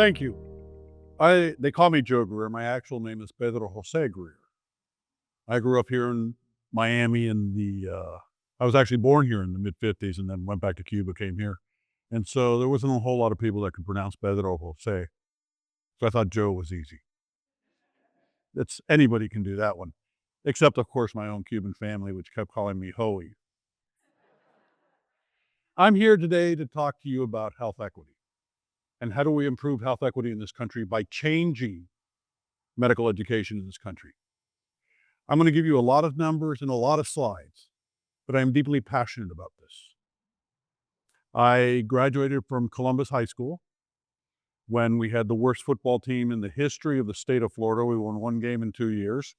Thank you. They call me Joe Greer. My actual name is Pedro Jose Greer. I grew up here in Miami I was actually born here in the mid-50s and then went back to Cuba, came here. And so there wasn't a whole lot of people that could pronounce Pedro Jose. So I thought Joe was easy. Anybody can do that one. Except, of course, my own Cuban family, which kept calling me Hoey. I'm here today to talk to you about health equity. And how do we improve health equity in this country by changing medical education in this country? I'm going to give you a lot of numbers and a lot of slides, but I'm deeply passionate about this. I graduated from Columbus High School when we had the worst football team in the history of the state of Florida. We won one game in 2 years.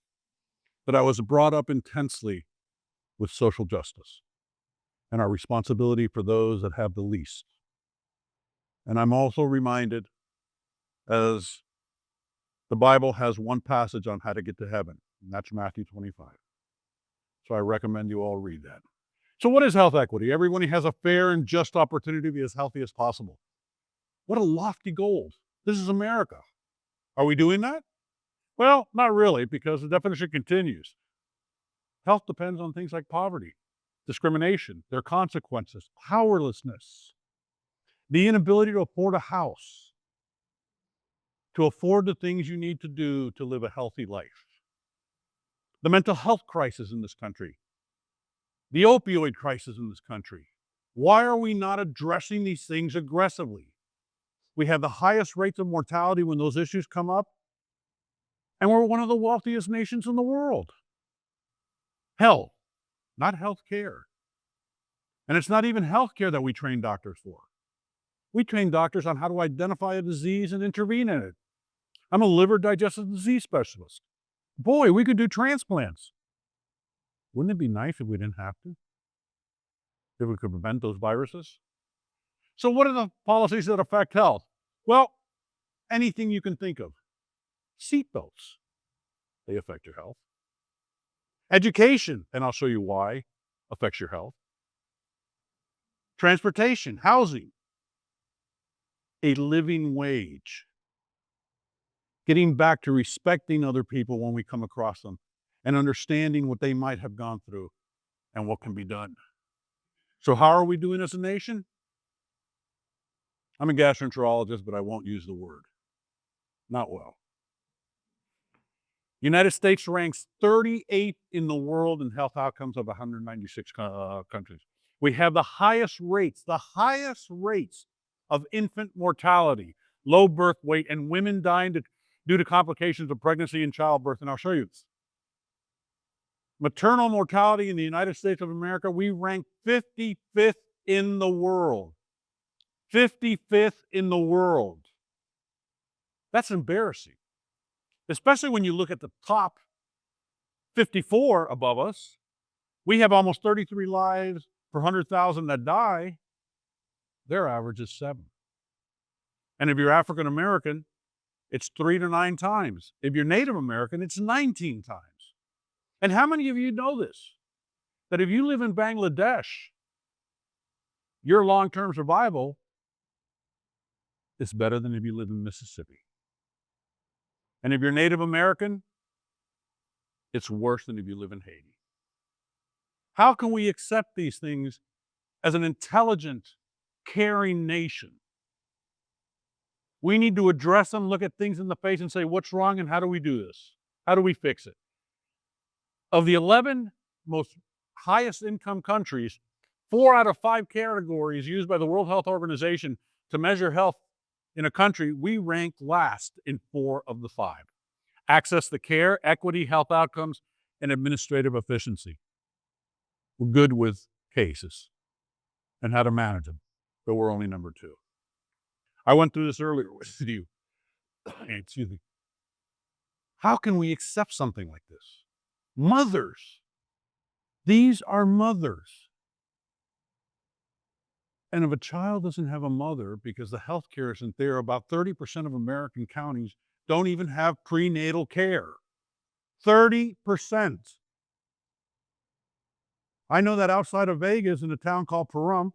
But I was brought up intensely with social justice and our responsibility for those that have the least. And I'm also reminded, as the Bible has one passage on how to get to heaven, and that's Matthew 25. So I recommend you all read that. So what is health equity? Everyone has a fair and just opportunity to be as healthy as possible. What a lofty goal. This is America. Are we doing that? Well, not really, because the definition continues. Health depends on things like poverty, discrimination, their consequences, powerlessness, the inability to afford a house, to afford the things you need to do to live a healthy life, the mental health crisis in this country, the opioid crisis in this country. Why are we not addressing these things aggressively? We have the highest rates of mortality when those issues come up, and we're one of the wealthiest nations in the world. Health, not health care. And it's not even health care that we train doctors for. We train doctors on how to identify a disease and intervene in it. I'm a liver digestive disease specialist. Boy, we could do transplants. Wouldn't it be nice if we didn't have to? If we could prevent those viruses? So what are the policies that affect health? Well, anything you can think of. Seatbelts, they affect your health. Education, and I'll show you why, affects your health. Transportation, housing, a living wage. Getting back to respecting other people when we come across them and understanding what they might have gone through and what can be done. So how are we doing as a nation? I'm a gastroenterologist, but I won't use the word. Not well. United States ranks 38th in the world in health outcomes of 196 countries. We have the highest rates of infant mortality, low birth weight, and women dying due to complications of pregnancy and childbirth, and I'll show you this. Maternal mortality in the United States of America, we rank 55th in the world. 55th in the world. That's embarrassing. Especially when you look at the top 54 above us. We have almost 33 lives per 100,000 that die. Their average is 7. And if you're African American, it's 3 to 9 times. If you're Native American, it's 19 times. And how many of you know this? That if you live in Bangladesh, your long-term survival is better than if you live in Mississippi. And if you're Native American, it's worse than if you live in Haiti. How can we accept these things as an intelligent, caring nation? We need to address them, look at things in the face and say, what's wrong and how do we do this? How do we fix it? Of the 11 most highest income countries, 4 out of 5 categories used by the World Health Organization to measure health in a country, we rank last in 4 of the 5. Access to care, equity, health outcomes, and administrative efficiency. We're good with cases and how to manage them, but we're only number 2. I went through this earlier with you. Excuse me. How can we accept something like this? Mothers. These are mothers. And if a child doesn't have a mother because the health care isn't there, about 30% of American counties don't even have prenatal care. 30%. I know that outside of Vegas in a town called Pahrump,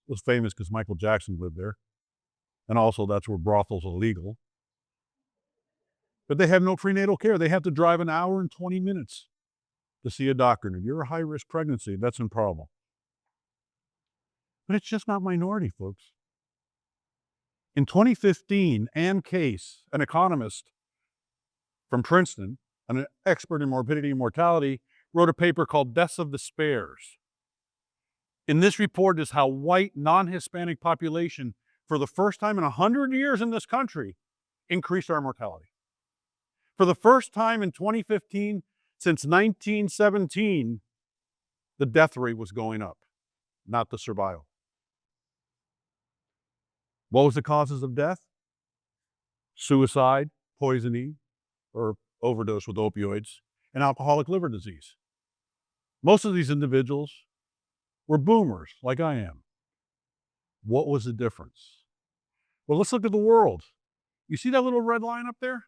it was famous because Michael Jackson lived there, And also that's where brothels are legal. But they have no prenatal care. They have to drive an hour and 20 minutes to see a doctor. And if you're a high-risk pregnancy, that's a problem. But it's just not minority, folks. In 2015, Ann Case, an economist from Princeton, an expert in morbidity and mortality, wrote a paper called Deaths of Despairs. In this report is how white, non-Hispanic population, for the first time in 100 years in this country, increased our mortality. For the first time in 2015, since 1917, the death rate was going up, not the survival. What was the causes of death? Suicide, poisoning, or overdose with opioids, and alcoholic liver disease. Most of these individuals were boomers, like I am. What was the difference? Well, let's look at the world. You see that little red line up there?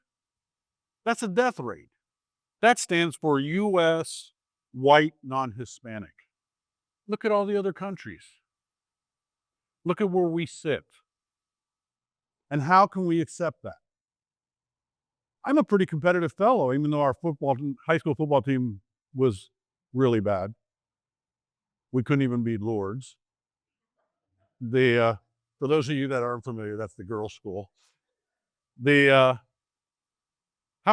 That's a death rate. That stands for U.S. white non-Hispanic. Look at all the other countries. Look at where we sit. And how can we accept that? I'm a pretty competitive fellow, even though our high school football team was really bad. We couldn't even beat Lourdes. For those of you that aren't familiar, that's the girls' school. How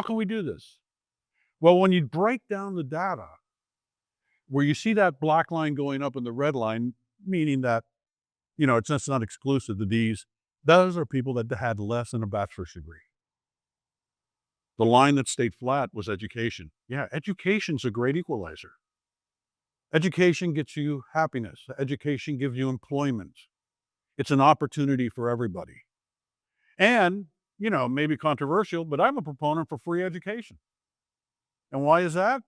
can we do this? Well, when you break down the data, where you see that black line going up and the red line, meaning that, it's just not exclusive to these, those are people that had less than a bachelor's degree. The line that stayed flat was education. Yeah, education's a great equalizer. Education gets you happiness. Education gives you employment. It's an opportunity for everybody. And, maybe controversial, but I'm a proponent for free education. And why is that?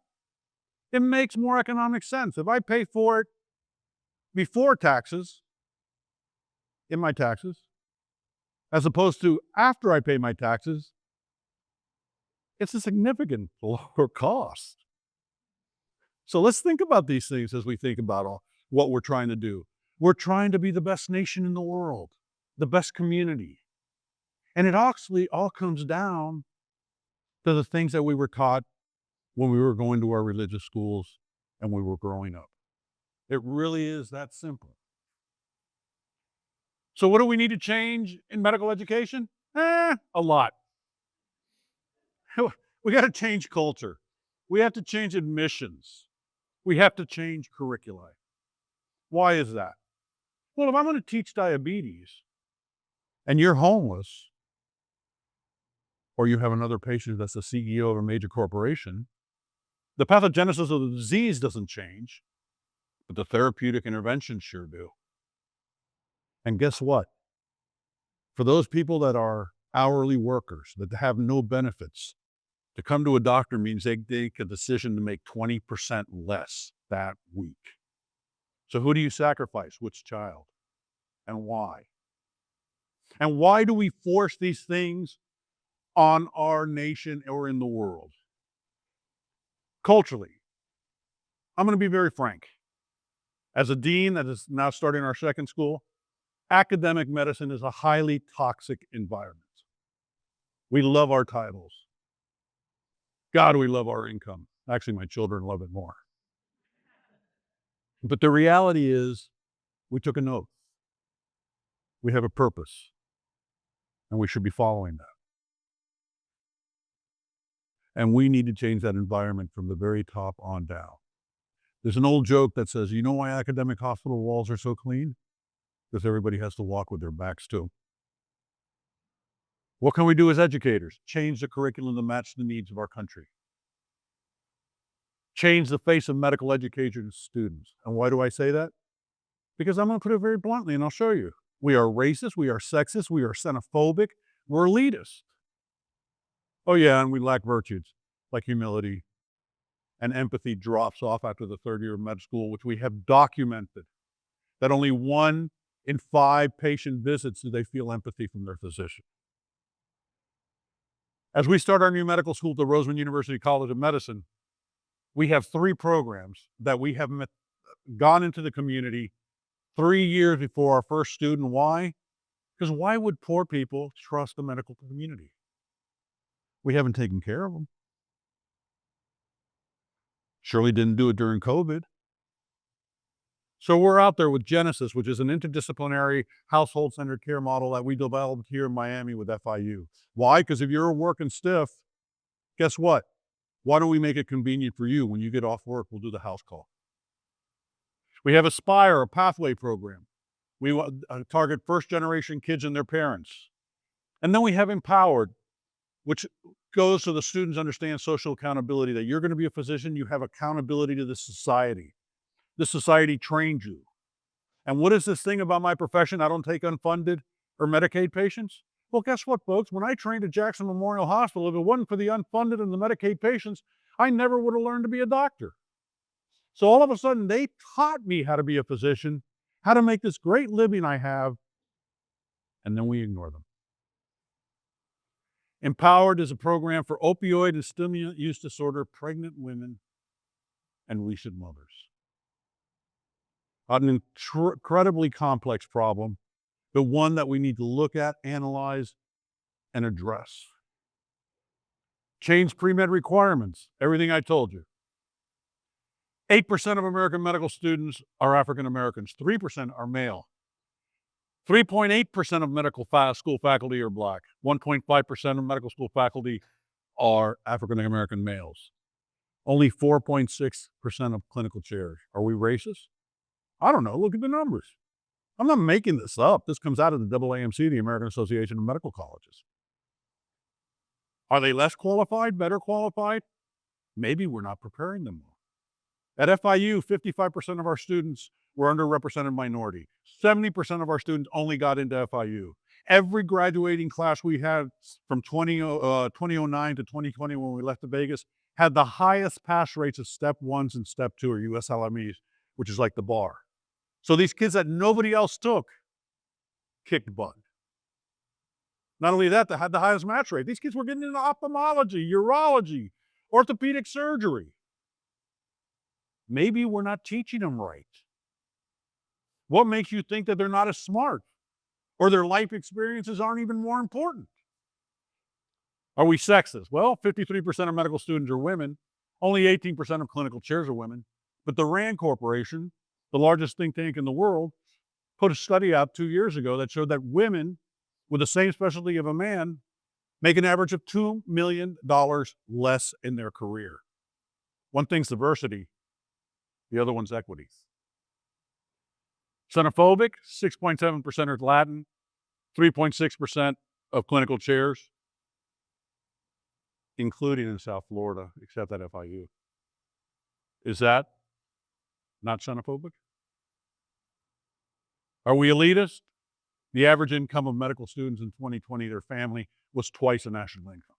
It makes more economic sense. If I pay for it before taxes, in my taxes, as opposed to after I pay my taxes, it's a significant lower cost. So let's think about these things as we think about what we're trying to do. We're trying to be the best nation in the world, the best community. And it actually all comes down to the things that we were taught when we were going to our religious schools and we were growing up. It really is that simple. So what do we need to change in medical education? A lot. We got to change culture. We have to change admissions. We have to change curricula. Why is that? Well, if I'm going to teach diabetes and you're homeless, or you have another patient that's the CEO of a major corporation, the pathogenesis of the disease doesn't change, but the therapeutic interventions sure do. And guess what? For those people that are hourly workers, that have no benefits, to come to a doctor means they make a decision to make 20% less that week. So who do you sacrifice? Which child? And why? And why do we force these things on our nation or in the world? Culturally, I'm going to be very frank. As a dean that is now starting our second school, academic medicine is a highly toxic environment. We love our titles. God, we love our income. Actually, my children love it more. But the reality is, we took an oath. We have a purpose, and we should be following that. And we need to change that environment from the very top on down. There's an old joke that says, you know why academic hospital walls are so clean? Because everybody has to walk with their backs to. What can we do as educators? Change the curriculum to match the needs of our country. Change the face of medical education to students. And why do I say that? Because I'm going to put it very bluntly, and I'll show you. We are racist, we are sexist, we are xenophobic, we're elitist. Oh yeah, and we lack virtues like humility, and empathy drops off after the third year of med school, which we have documented that only 1 in 5 patient visits do they feel empathy from their physician. As we start our new medical school at the Roseman University College of Medicine, we have 3 programs that we have gone into the community 3 years before our first student. Why? Because why would poor people trust the medical community? We haven't taken care of them. Surely didn't do it during COVID. So we're out there with Genesis, which is an interdisciplinary household-centered care model that we developed here in Miami with FIU. Why? Because if you're working stiff, guess what? Why don't we make it convenient for you? When you get off work, we'll do the house call. We have Aspire, a pathway program. We target first-generation kids and their parents. And then we have Empowered, which goes so the students understand social accountability, that you're going to be a physician, you have accountability to the society. The society trained you. And what is this thing about my profession? I don't take unfunded or Medicaid patients? Well, guess what, folks? When I trained at Jackson Memorial Hospital, if it wasn't for the unfunded and the Medicaid patients, I never would have learned to be a doctor. So all of a sudden, they taught me how to be a physician, how to make this great living I have, and then we ignore them. Empowered is a program for opioid and stimulant use disorder pregnant women and recent mothers. An incredibly complex problem, but one that we need to look at, analyze, and address. Change pre-med requirements, everything I told you. 8% of American medical students are African Americans, 3% are male. 3.8% of medical school faculty are Black. 1.5% of medical school faculty are African American males. Only 4.6% of clinical chairs. Are we racist? I don't know. Look at the numbers. I'm not making this up. This comes out of the AAMC, the American Association of Medical Colleges. Are they less qualified, better qualified? Maybe we're not preparing them well. At FIU, 55% of our students were underrepresented minority. 70% of our students only got into FIU. Every graduating class we had from 2009 to 2020 when we left to Vegas had the highest pass rates of Step 1s and Step 2 or USLMEs, which is like the bar. So these kids that nobody else took kicked butt. Not only that, they had the highest match rate. These kids were getting into ophthalmology, urology, orthopedic surgery. Maybe we're not teaching them right. What makes you think that they're not as smart or their life experiences aren't even more important? Are we sexist? Well, 53% of medical students are women. Only 18% of clinical chairs are women. But the RAND Corporation, the largest think tank in the world, put a study out 2 years ago that showed that women with the same specialty of a man make an average of $2 million less in their career. One thing's diversity, the other one's equity. Xenophobic, 6.7% are Latin, 3.6% of clinical chairs, including in South Florida, except at FIU. Is that not xenophobic? Are we elitist? The average income of medical students in 2020, their family, was twice the national income.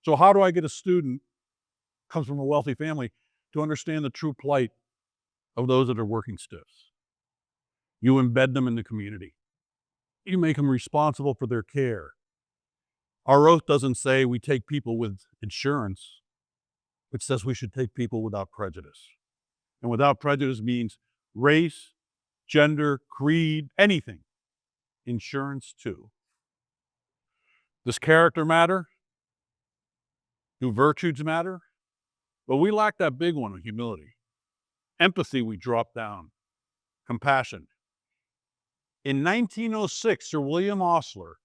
So how do I get a student who comes from a wealthy family to understand the true plight of those that are working stiffs? You embed them in the community. You make them responsible for their care. Our oath doesn't say we take people with insurance. It says we should take people without prejudice. And without prejudice means race, gender, creed, anything. Insurance too. Does character matter? Do virtues matter? Well, we lack that big one of humility. Empathy, we drop down. Compassion. In 1906, Sir William Osler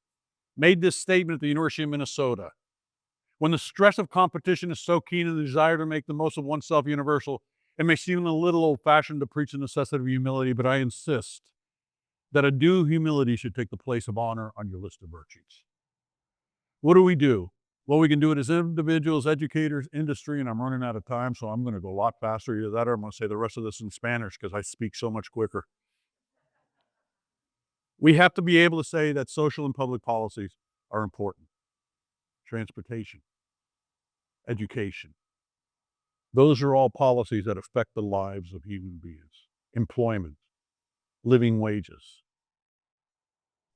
made this statement at the University of Minnesota. When the stress of competition is so keen and the desire to make the most of oneself universal, it may seem a little old-fashioned to preach the necessity of humility, but I insist that a due humility should take the place of honor on your list of virtues. What do? Well, we can do it as individuals, educators, industry, and I'm running out of time, so I'm going to go a lot faster. Either that or I'm going to say the rest of this in Spanish because I speak so much quicker. We have to be able to say that social and public policies are important. Transportation, education. Those are all policies that affect the lives of human beings. Employment, living wages,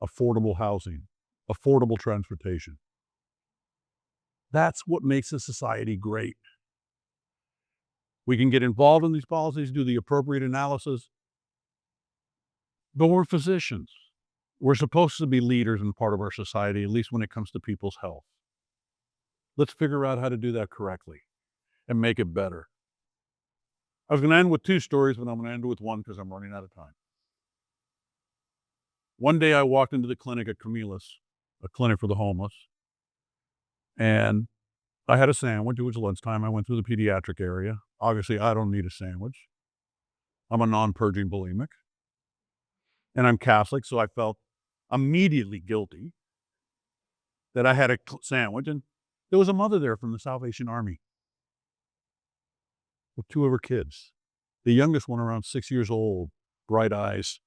affordable housing, affordable transportation. That's what makes a society great. We can get involved in these policies, do the appropriate analysis, but we're physicians. We're supposed to be leaders in part of our society, at least when it comes to people's health. Let's figure out how to do that correctly and make it better. I was going to end with two stories, but I'm going to end with one because I'm running out of time. One day I walked into the clinic at Camillus, a clinic for the homeless, and I had a sandwich. It was lunchtime. I went through the pediatric area. Obviously, I don't need a sandwich. I'm a non-purging bulimic, and I'm Catholic, so I felt immediately guilty that I had a sandwich, and there was a mother there from the Salvation Army with two of her kids. The youngest one, around 6 years old, bright eyes,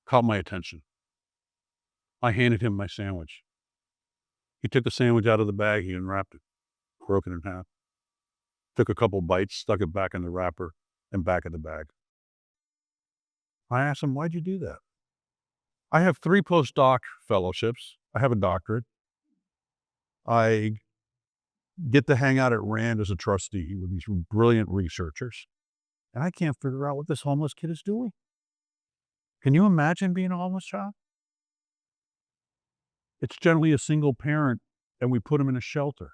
caught my attention. I handed him my sandwich. He took the sandwich out of the bag, he unwrapped it, broke it in half, took a couple bites, stuck it back in the wrapper and back in the bag. I asked him, "Why'd you do that?" I have 3 postdoc fellowships. I have a doctorate. I get to hang out at Rand as a trustee with these brilliant researchers, and I can't figure out what this homeless kid is doing. Can you imagine being a homeless child? It's generally a single parent, and we put them in a shelter.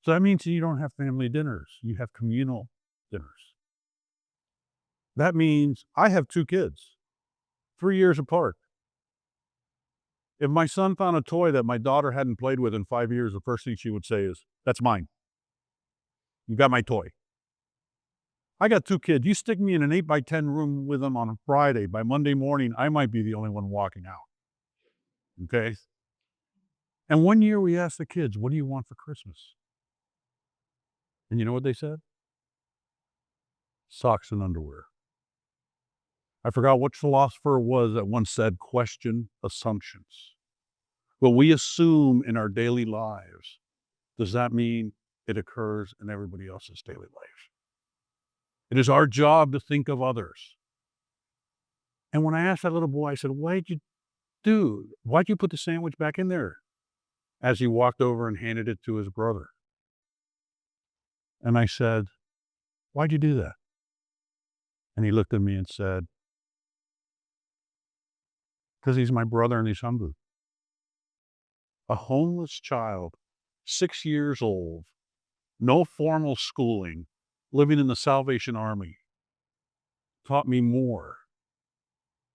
So that means you don't have family dinners. You have communal dinners. That means I have 2 kids, 3 years apart. If my son found a toy that my daughter hadn't played with in 5 years, the first thing she would say is, "That's mine. You got my toy." I got 2 kids. You stick me in an 8x10 room with them on a Friday. By Monday morning, I might be the only one walking out. Okay? And one year we asked the kids, "What do you want for Christmas?" And you know what they said? Socks and underwear. I forgot what philosopher it was that once said, "Question assumptions." What we assume in our daily lives, does that mean it occurs in everybody else's daily life? It is our job to think of others. And when I asked that little boy, I said, why'd you put the sandwich back in there? As he walked over and handed it to his brother. And I said, "Why'd you do that?" And he looked at me and said, "Because he's my brother and he's hungry." A homeless child, 6 years old, no formal schooling, living in the Salvation Army, taught me more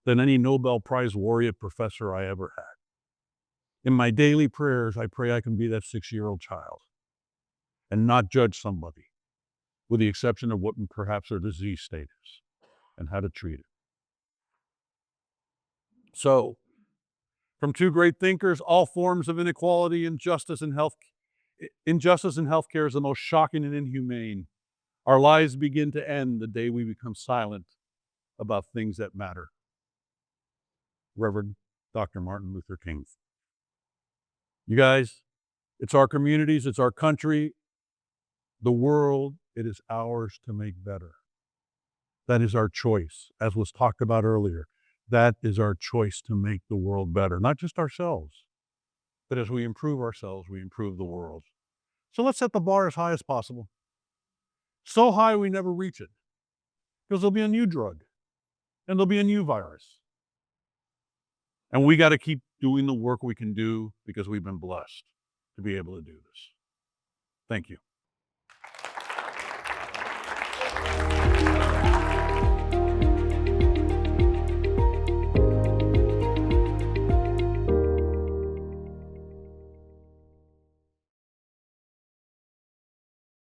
than any Nobel Prize laureate professor I ever had. In my daily prayers, I pray I can be that 6-year-old child and not judge somebody, with the exception of what perhaps their disease state is and how to treat it. So, from 2 great thinkers, all forms of inequality, injustice in healthcare is the most shocking and inhumane. Our lives begin to end the day we become silent about things that matter. Reverend Dr. Martin Luther King. You guys, it's our communities, it's our country, the world, it is ours to make better. That is our choice, as was talked about earlier. That is our choice to make the world better, not just ourselves, but as we improve ourselves, we improve the world. So let's set the bar as high as possible. So high we never reach it, because there'll be a new drug, and there'll be a new virus. And we got to keep doing the work we can do because we've been blessed to be able to do this. Thank you.